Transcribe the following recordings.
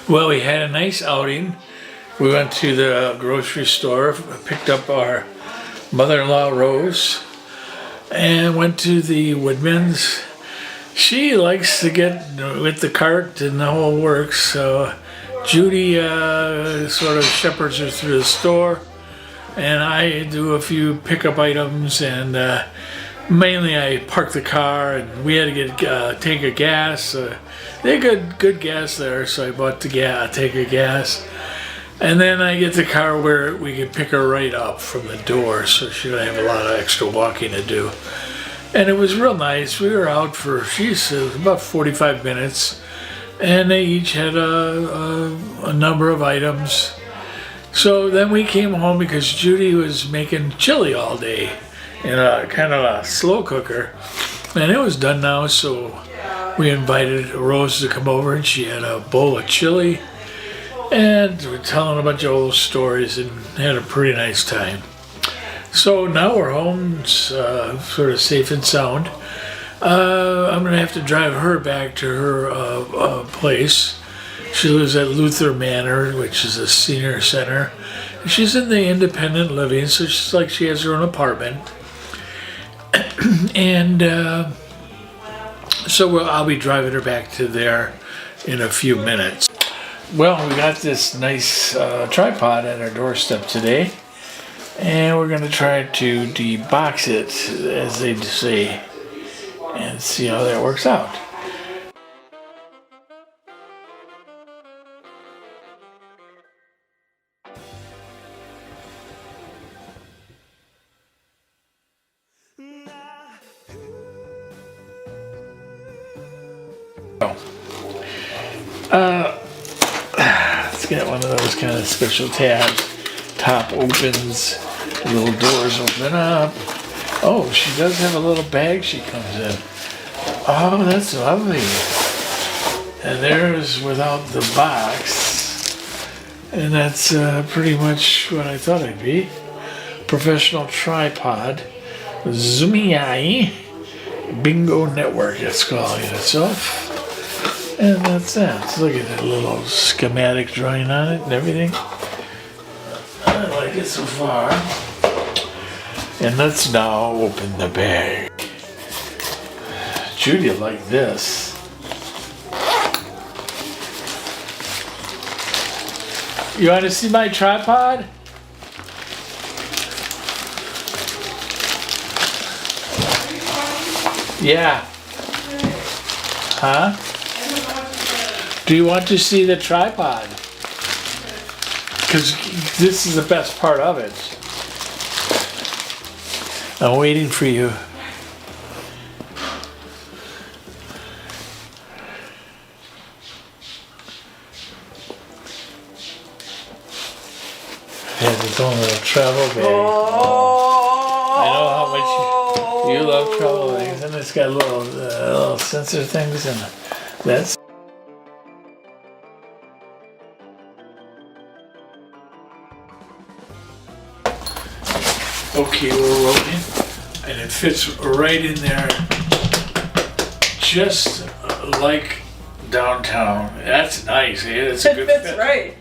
Well, we had a nice outing. We went to the grocery store, picked up our mother-in-law Rose, and went to the Woodman's. She likes to get with the cart and the whole works, so Judy sort of shepherds her through the store, and I do a few pickup items, and mainly I park the car, and we had to get tank of gas. They had good gas there, so I bought the tank of gas. And then I get the car where we can pick her right up from the door, so she don't have a lot of extra walking to do. And it was real nice. We were out for, about 45 minutes, and they each had a number of items. So then we came home because Judy was making chili all day in a kind of a slow cooker, and it was done now, so we invited Rose to come over, and she had a bowl of chili, and we're telling a bunch of old stories and had a pretty nice time. So now we're home, sort of safe and sound. I'm gonna have to drive her back to her place. She lives at Luther Manor, which is a senior center. She's in the independent living, so she's like she has her own apartment. And so I'll be driving her back to there in a few minutes. Well, we got this nice tripod at our doorstep today, and we're going to try to debox it, as they say, and see how that works out. Let's get one of those kind of special tabs. Top opens, little doors open up. Oh, she does have a little bag she comes in. Oh, that's lovely. And there's without the box. And that's pretty much what I thought it'd be. Professional tripod. Zomei Bingo Network, it's calling itself. And that's that. Look at that little schematic drawing on it and everything. I like it so far. And let's now open the bag. Judy will like this. You want to see my tripod? Yeah. Huh? Do you want to see the tripod? Because this is the best part of it. I'm waiting for you. It has its own little travel bag. Oh. I know how much you love travel things, and it's got little sensor things, and that's. Okay, we're rolling, and it fits right in there, just like downtown. That's nice, eh? That's a good fit. It fits right.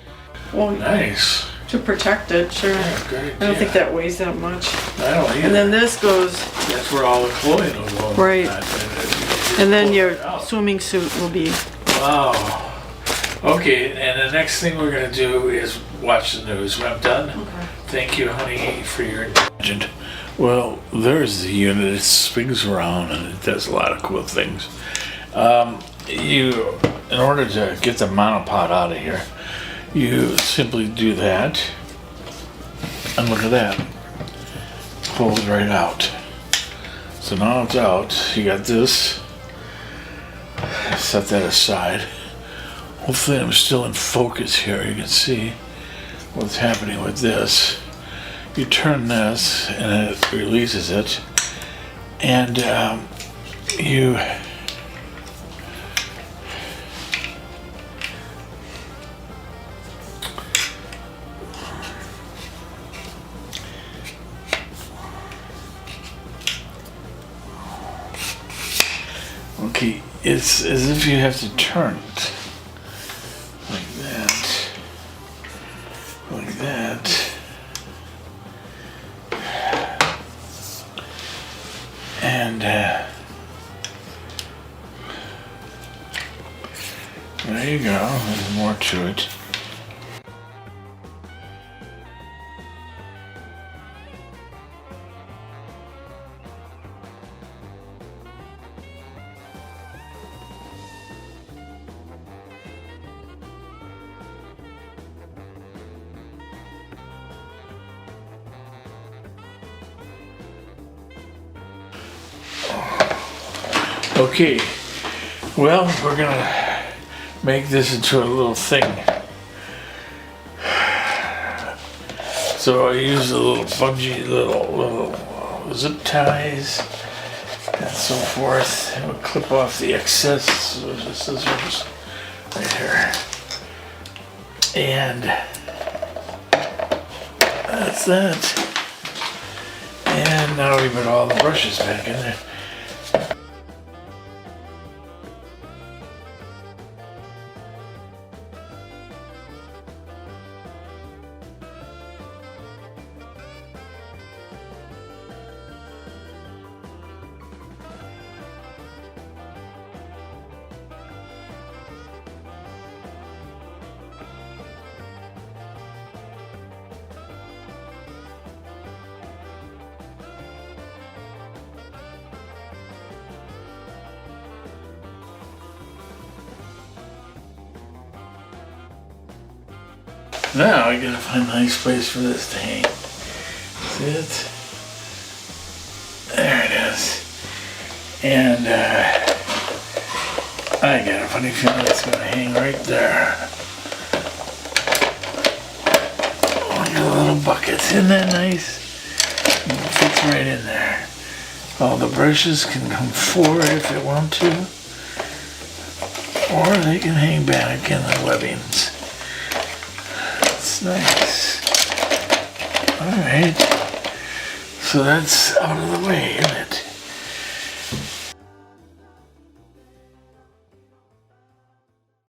Well, nice. To protect it, sure. Yeah, good, I don't think that weighs that much. I don't either. And then this goes. That's where all the clothing will go. Right. And then your swimming suit will be. Wow. Okay, and the next thing we're going to do is watch the news. When I'm done, okay. Thank you, honey, for your indulgence. Well, there's the unit. It swings around and it does a lot of cool things. In order to get the monopod out of here, you simply do that. And look at that. Pulls right out. So now it's out. You got this. Set that aside. Hopefully I'm still in focus here. You can see what's happening with this. You turn this and it releases it, and you okay, it's as if you have to turn it like that. And there you go, there's more to it. Okay, well, we're gonna make this into a little thing. So I use a little bungee, little zip ties and so forth. And we'll clip off the excess scissors right here. And that's that. And now we put all the brushes back in there. Now I gotta find a nice place for this to hang. See it? There it is. And I got a funny feeling it's gonna hang right there. Oh, got a little bucket. Isn't that nice? It fits right in there. All the brushes can come forward if they want to. Or they can hang back in the webbings. Nice. Alright. So that's out of the way, isn't it?